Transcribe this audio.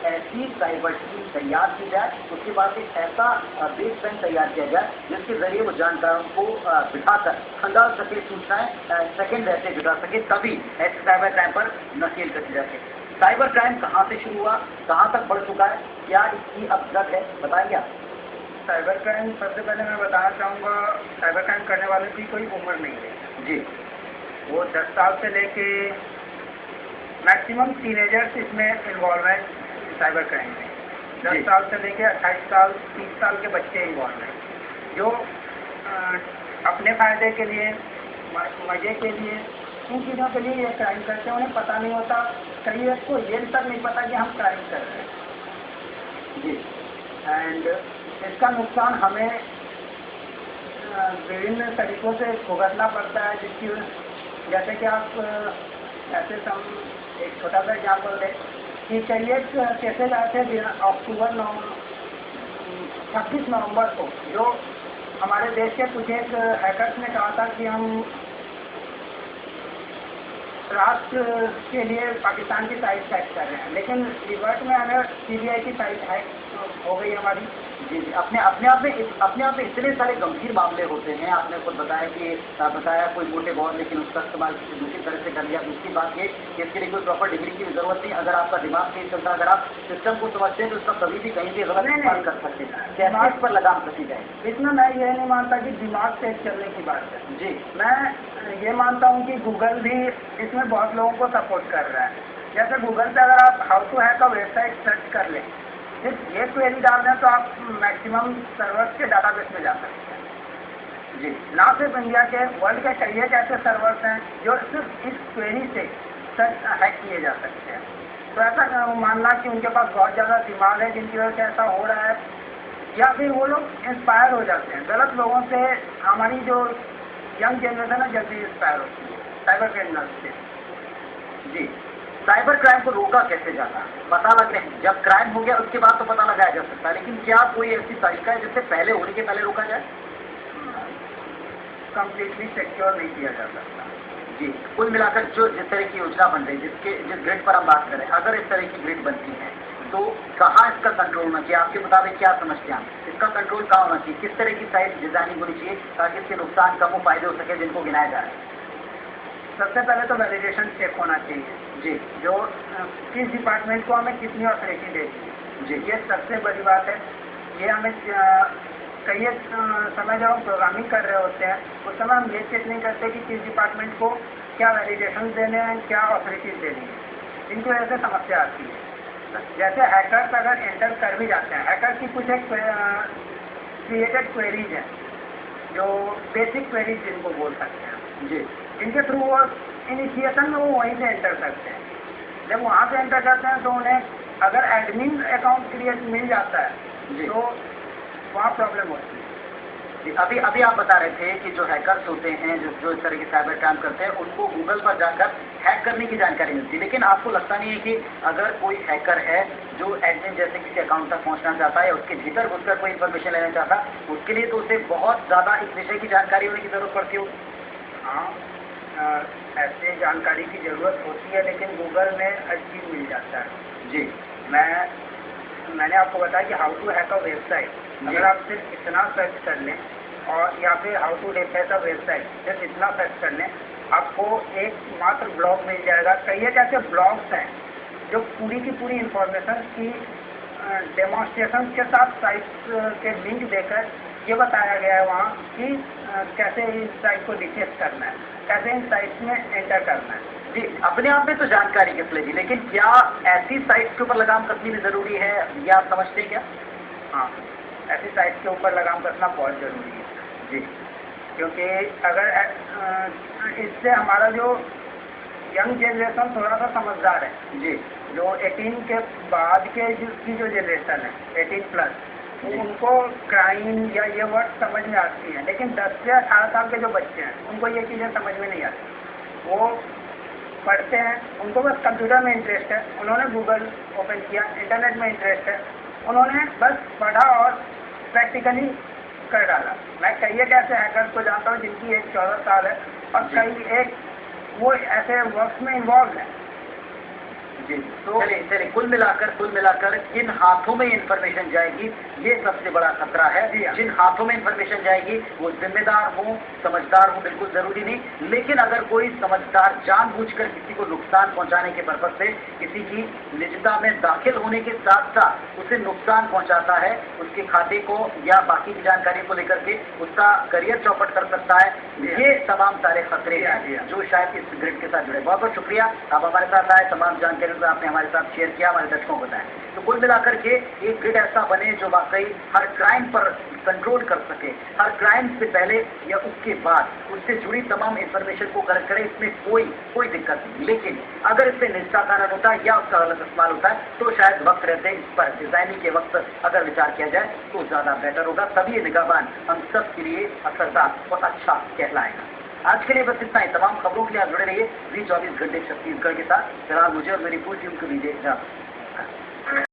ऐसी cyber team तैयार की जाए, उसके बाद एक ऐसा बेस बैंक तैयार किया जाए जिसके जरिए वो जानकारों को बिठाकर खंगाल सके, सूचनाएं सेकेंड रहते जुटा सके, तभी ऐसे साइबर क्राइम पर नकेल कसी जा सके। साइबर क्राइम कहाँ से शुरू हुआ, कहाँ तक बढ़ चुका है, क्या इसकी अब जग है, बताइए आप। साइबर क्राइम, सबसे पहले मैं बताना चाहूँगा, साइबर क्राइम करने वालों की कोई उम्र नहीं है जी। वो 10 साल से लेके मैक्सिमम टीनेजर्स इसमें इन्वॉल्व हैं साइबर क्राइम में। 10 साल से लेके 28 साल 30 साल के बच्चे इन्वॉल्व हैं, जो अपने फ़ायदे के लिए, मज़े के लिए, इन चीज़ों के लिए ये क्राइम करते हैं। उन्हें पता नहीं होता, कई को ये तक नहीं पता कि हम क्राइम कर रहे हैं जी। एंड इसका नुकसान हमें विभिन्न तरीक़ों से भुगतना पड़ता है, जिसकी जैसे कि आप ऐसे एक छोटा सा एग्जाम्पल दें कि कई एक केसेज आए थे अक्टूबर 26 नवंबर को, जो हमारे देश के कुछ एक हैकर्स ने कहा था कि हम राष्ट्र के लिए पाकिस्तान की साइट हैक कर रहे हैं, लेकिन रिवर्ट में हमें सीबीआई की साइट हैक हो गई हमारी। जी, अपने आप में इतने सारे गंभीर मामले होते हैं। आपने खुद बताया कोई मोटे बहुत, लेकिन उसका इस्तेमाल किसी दूसरी तरह से कर लिया। दूसरी बात ये कि इसके लिए कोई प्रॉपर डिग्री की जरूरत नहीं, अगर आपका दिमाग तेज चलता है, अगर आप सिस्टम को समझते हैं तो उसका कभी भी कहीं भी गलत इस्तेमाल कर सकते हैं। दिमाग पर लगाम कसी जाए, इसमें मैं ये नहीं मानता कि दिमाग तेज चलने की बात है। जी, मैं ये मानता हूँ कि गूगल भी इसमें बहुत लोगों को सपोर्ट कर रहा है। जैसे गूगल पे अगर आप how to hack a website search कर लें, सिर्फ ये क्वेरी डाल दें तो आप मैक्सिमम सर्वर्स के डाटाबेस में जा सकते हैं। जी, ना सिर्फ इंडिया के, वर्ल्ड के कई एक ऐसे सर्वर्स हैं जो सिर्फ इस क्वेरी से सर्च हैक किए जा सकते हैं। तो ऐसा मानना कि उनके पास बहुत ज़्यादा दिमाग है जिनकी वजह से ऐसा हो रहा है, या फिर वो लोग इंस्पायर हो जाते हैं गलत लोगों से। हमारी जो यंग जनरेशन है जल्दी इंस्पायर होती है साइबर क्रिमिनल्स से। जी, साइबर क्राइम को रोका कैसे जाता है? पता लग रहे हैं, जब क्राइम हो गया उसके बाद तो पता लगाया जा सकता है, लेकिन क्या कोई ऐसी तरीका है जिससे पहले होने के पहले रोका जाए? कंप्लीटली सिक्योर नहीं किया जा सकता। जी, कुल मिलाकर जो जिस तरह की योजना बन रही है, जिस ग्रिड पर हम बात करें, अगर इस तरह की ग्रिड बनती है तो कहाँ इसका कंट्रोल होना चाहिए? आपके मुताबिक क्या समझते हैं? इसका कंट्रोल कहाँ होना चाहिए? किस तरह की साइट डिजाइनिंग होनी चाहिए ताकि इसके नुकसान कम हो, फायदे हो सके जिनको गिनाया जा रहा है? सबसे पहले तो वैलिडेशन चेक होना चाहिए जी, जो किस डिपार्टमेंट को हमें कितनी ऑथोरिटी देती है। जी, ये सबसे बड़ी बात है। ये हमें कई समय जब हम प्रोग्रामिंग कर रहे होते हैं उस समय हम ये चेक नहीं करते कि किस डिपार्टमेंट को क्या वैलिडेशन देने हैं, क्या ऑथोरिटीज देनी है। इनकी वजह से समस्या आती है। जैसे हैकर्स अगर एंटर कर भी जाते हैं, हैकर्स की कुछ एक क्रिएटेड क्वेरीज हैं जो बेसिक क्वेरीज जिनको बोल सकते हैं। जी, इनके थ्रू वो इनिशिएशन में वो वहीं से एंटर करते हैं। जब वहाँ से एंटर करते हैं तो उन्हें अगर एडमिन अकाउंट क्रिएट मिल जाता है तो वहाँ प्रॉब्लम होती है। अभी आप बता रहे थे कि जो हैकर्स होते हैं, जो इस तरह के साइबर क्राइम करते हैं, उनको गूगल पर जाकर हैक करने की जानकारी मिलती है, लेकिन आपको लगता नहीं है कि अगर कोई हैकर है जो एडमिन जैसे किसी अकाउंट तक पहुंचना चाहता है या उसके भीतर घुसकर कोई इन्फॉर्मेशन लेना चाहता है, उसके लिए तो उसे बहुत ज़्यादा इस विषय की जानकारी होने की जरूरत पड़ती हो? हाँ, ऐसे जानकारी की ज़रूरत होती है, लेकिन गूगल में हर चीज़ मिल जाता है। जी, मैंने आपको बताया कि how to hack a website, अगर आप सिर्फ इतना सर्च कर लें, और या फिर how to hack a website सिर्फ इतना सर्च कर लें, आपको एक मात्र ब्लॉग मिल जाएगा। कई एक ऐसे ब्लॉग्स हैं जो पूरी की पूरी इंफॉर्मेशन की डेमोन्स्ट्रेशन के साथ साइट के लिंक देकर ये बताया गया है वहाँ कि कैसे इस साइट को डिटेक्ट करना है, कैसे इन साइट्स में एंटर करना है। जी, अपने आप में तो जानकारी किस लेगी, लेकिन क्या ऐसी साइट्स के ऊपर लगाम कसनी भी जरूरी है, या आप समझते हैं क्या? हाँ, ऐसी साइट्स के ऊपर लगाम कसना बहुत ज़रूरी है। जी, क्योंकि अगर इससे हमारा जो यंग जनरेशन थोड़ा सा समझदार है, जी, जो 18 के बाद के की जो जनरेशन है 18+, उनको क्राइम या ये वर्ड समझ में आती है, लेकिन 10 से 18 साल के जो बच्चे हैं उनको ये चीज़ें समझ में नहीं आती। वो पढ़ते हैं, उनको बस कंप्यूटर में इंटरेस्ट है, उन्होंने गूगल ओपन किया, इंटरनेट में इंटरेस्ट है, उन्होंने बस पढ़ा और प्रैक्टिकली कर डाला। मैं कई एक ऐसे हैकर्स को जानता हूँ जिनकी एज 14 साल है और कई एक वो ऐसे वर्क्स में इन्वॉल्व हैं जी, तो चलिए कुल मिलाकर किन हाथों में इंफॉर्मेशन जाएगी, ये सबसे बड़ा खतरा है। जिन हाथों में इंफॉर्मेशन जाएगी वो जिम्मेदार हो, समझदार हो, बिल्कुल जरूरी नहीं, लेकिन अगर कोई समझदार जानबूझकर किसी को नुकसान पहुंचाने के पर्पज से किसी की निजता में दाखिल होने के साथ साथ उसे नुकसान पहुंचाता है, उसके खाते को या बाकी की जानकारी को लेकर के उसका करियर चौपट कर सकता है, ये तमाम सारे खतरे हैं जो शायद इस ग्रिड के साथ जुड़े। बहुत बहुत शुक्रिया, आप हमारे साथ आए, तमाम जानकारी को आपने हमारे साथ शेयर किया, हमारे दर्शकों को बताया। तो कुल मिलाकर के एक ग्रिड ऐसा बने जो वाकई हर क्राइम पर कंट्रोल कर सके, हर क्राइम से पहले या उसके बाद उससे जुड़ी तमाम इंफॉर्मेशन को कलेक्ट करे, इसमें कोई दिक्कत नहीं। लेकिन अगर इससे निजता का हनन होता है या उसका गलत इस्तेमाल होता है तो शायद वक्त रहते इस पर डिजाइनिंग के वक्त अगर विचार किया जाए तो ज्यादा बेटर होगा, तभी ये निगाहबान हम सब के लिए असरदार और अच्छा कहलाएगा। आज के लिए बस इतना ही। तमाम खबरों के लिए आप जुड़े रहिए जी 24 घंटे छत्तीसगढ़ के साथ। फिलहाल मुझे और मेरी पूरी टीम को दीजिए इजाजत।